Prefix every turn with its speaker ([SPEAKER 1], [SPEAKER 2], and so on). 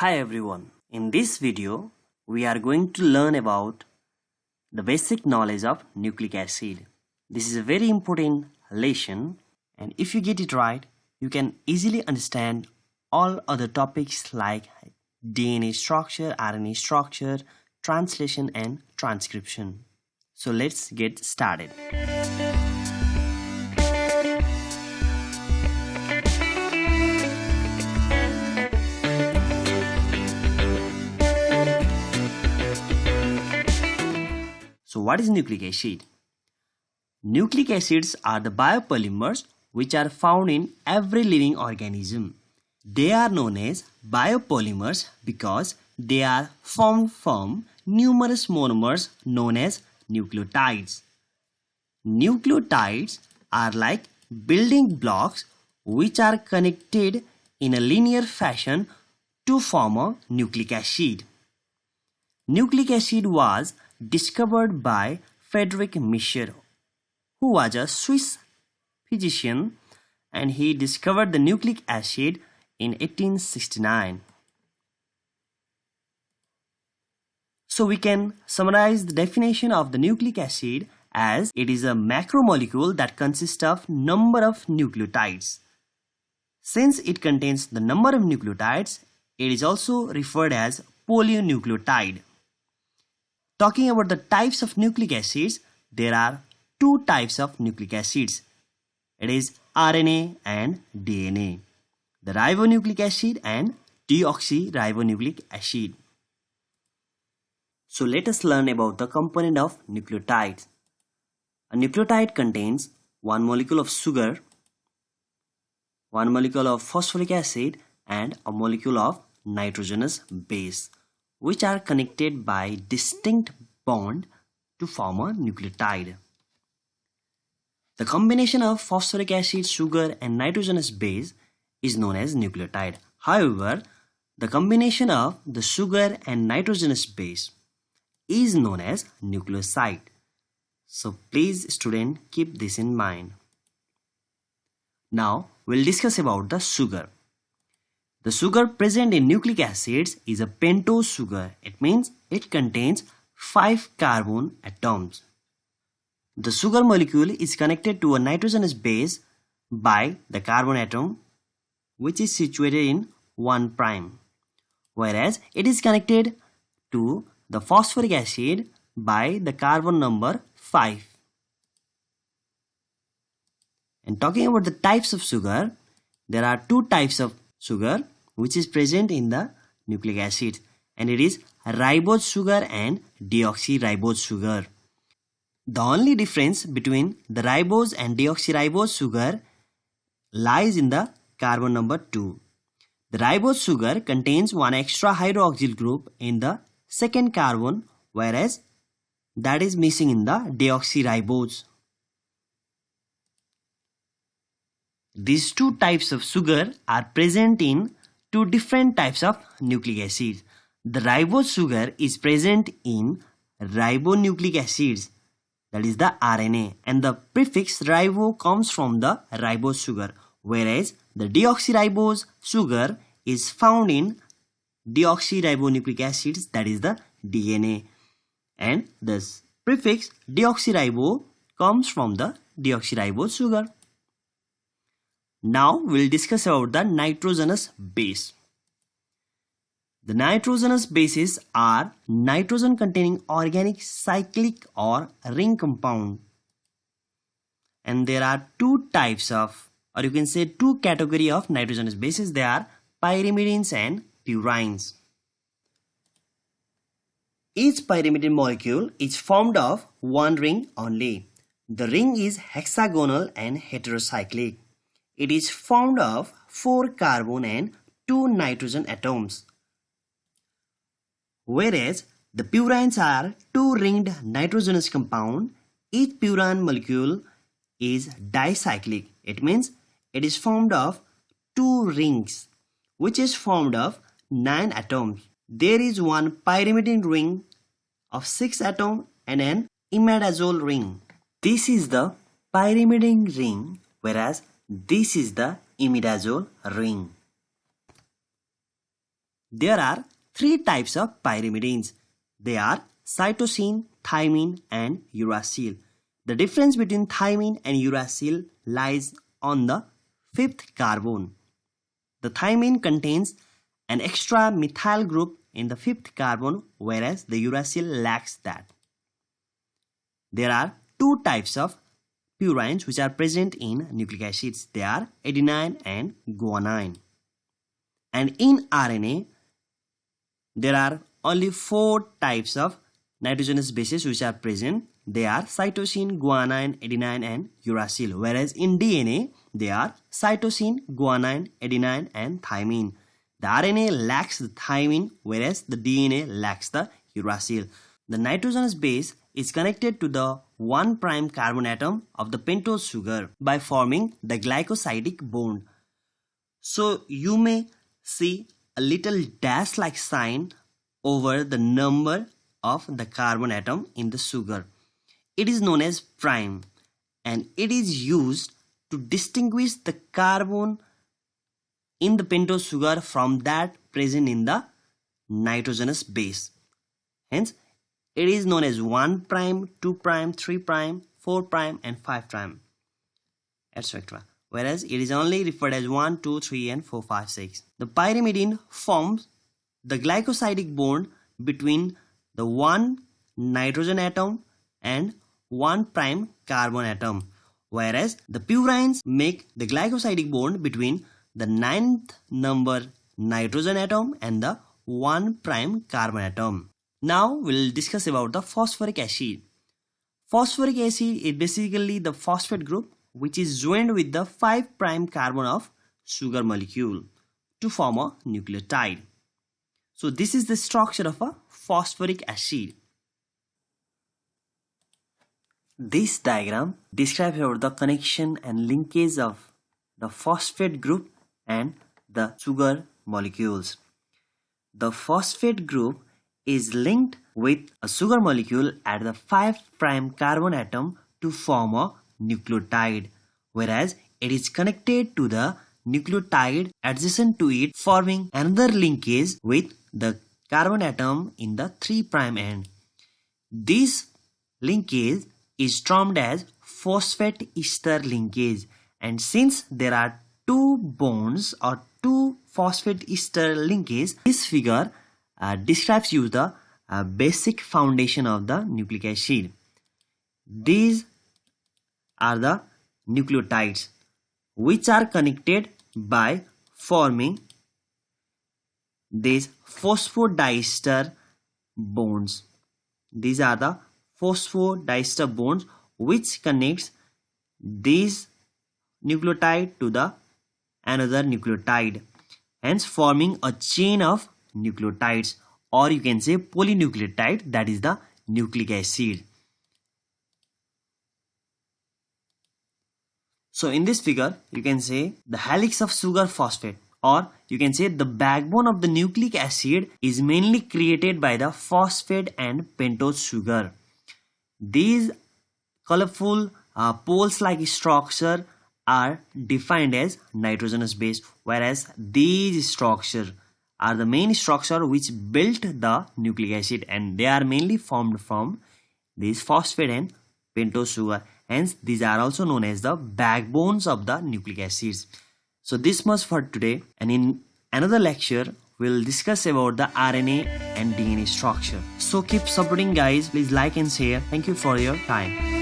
[SPEAKER 1] Hi everyone. In this video, we are going to learn about the basic knowledge of nucleic acid. This is a very important lesson, and if you get it right, you can easily understand all other topics like DNA structure, RNA structure, translation and transcription. So let's get started. So what is nucleic acid? Nucleic acids are the biopolymers which are found in every living organism. They are known as biopolymers because they are formed from numerous monomers known as nucleotides. Nucleotides are like building blocks which are connected in a linear fashion to form a nucleic acid. Nucleic acid was discovered by Friedrich Mischer, who was a Swiss physician, and he discovered the nucleic acid in 1869. So we can summarize the definition of the nucleic acid as it is a macromolecule that consists of number of nucleotides. Since it contains the number of nucleotides, it is also referred as polynucleotide. Talking about the types of nucleic acids, there are two types of nucleic acids. It is RNA and DNA. The ribonucleic acid and deoxyribonucleic acid. So let us learn about the component of nucleotides. A nucleotide contains one molecule of sugar, one molecule of phosphoric acid and a molecule of nitrogenous base, which are connected by distinct bond to form a nucleotide. The combination of phosphoric acid, sugar and nitrogenous base is known as nucleotide. However, the combination of the sugar and nitrogenous base is known as nucleoside. So please student, keep this in mind. Now we'll discuss about the sugar. The sugar present in nucleic acids is a pentose sugar. It means it contains 5 carbon atoms. The sugar molecule is connected to a nitrogenous base by the carbon atom which is situated in 1', whereas it is connected to the phosphoric acid by the carbon number 5. And talking about the types of sugar, there are two types of sugar which is present in the nucleic acid, and it is ribose sugar and deoxyribose sugar. The only difference between the ribose and deoxyribose sugar lies in the carbon number 2. The ribose sugar contains one extra hydroxyl group in the second carbon, whereas that is missing in the deoxyribose. These two types of sugar are present in two different types of nucleic acids. The ribose sugar is present in ribonucleic acids, that is the RNA, and the prefix ribo comes from the ribose sugar, whereas the deoxyribose sugar is found in deoxyribonucleic acids, that is the DNA, and the prefix deoxyribo comes from the deoxyribose sugar. Now we'll discuss about the nitrogenous base. The nitrogenous bases are nitrogen containing organic cyclic or ring compound. And there are two types of, or you can say two categories of nitrogenous bases. They are pyrimidines and purines. Each pyrimidine molecule is formed of one ring only. The ring is hexagonal and heterocyclic. It is formed of 4 carbon and 2 nitrogen atoms. Whereas the purines are 2 ringed nitrogenous compound. Each purine molecule is dicyclic. It means it is formed of 2 rings, which is formed of 9 atoms. There is one pyrimidine ring of 6 atoms and an imidazole ring. This is the pyrimidine ring, whereas this is the imidazole ring. There are three types of pyrimidines. They are cytosine, thymine, and uracil. The difference between thymine and uracil lies on the fifth carbon. The thymine contains an extra methyl group in the fifth carbon, whereas the uracil lacks that. There are two types of purines which are present in nucleic acids. They are adenine and guanine. And in RNA, there are only four types of nitrogenous bases which are present. They are cytosine, guanine, adenine, and uracil. Whereas in DNA, they are cytosine, guanine, adenine, and thymine. The RNA lacks the thymine, whereas the DNA lacks the uracil. The nitrogenous base is connected to the 1' carbon atom of the pentose sugar by forming the glycosidic bond. So you may see a little dash-like sign over the number of the carbon atom in the sugar. It is known as prime, and it is used to distinguish the carbon in the pentose sugar from that present in the nitrogenous base. Hence, it is known as 1', 2', 3', 4', and 5', etc. Whereas it is only referred as 1, 2, 3, and 4, 5, 6. The pyrimidine forms the glycosidic bond between the 1 nitrogen atom and 1' carbon atom, whereas the purines make the glycosidic bond between the 9th number nitrogen atom and the 1' carbon atom. Now we'll discuss about the phosphoric acid. Phosphoric acid is basically the phosphate group which is joined with the 5' carbon of sugar molecule to form a nucleotide. So this is the structure of a phosphoric acid. This diagram describes about the connection and linkage of the phosphate group and the sugar molecules. The phosphate group is linked with a sugar molecule at the 5' carbon atom to form a nucleotide, whereas it is connected to the nucleotide adjacent to it, forming another linkage with the carbon atom in the 3' end. This linkage is termed as phosphate ester linkage, and since there are two bonds or two phosphate ester linkages, this figure describes you the basic foundation of the nucleic acid. These are the nucleotides which are connected by forming these phosphodiester bonds. These are the phosphodiester bonds which connects this nucleotide to the another nucleotide, hence forming a chain of nucleotides, or you can say polynucleotide, that is the nucleic acid. So in this figure you can say the helix of sugar phosphate, or you can say the backbone of the nucleic acid is mainly created by the phosphate and pentose sugar. These colorful poles-like structure are defined as nitrogenous base, whereas these structure are the main structure which built the nucleic acid, and they are mainly formed from these phosphate and pentose sugar. Hence, these are also known as the backbones of the nucleic acids. So this much for today, and in another lecture, we'll discuss about the RNA and DNA structure. So keep supporting guys, please like and share. Thank you for your time.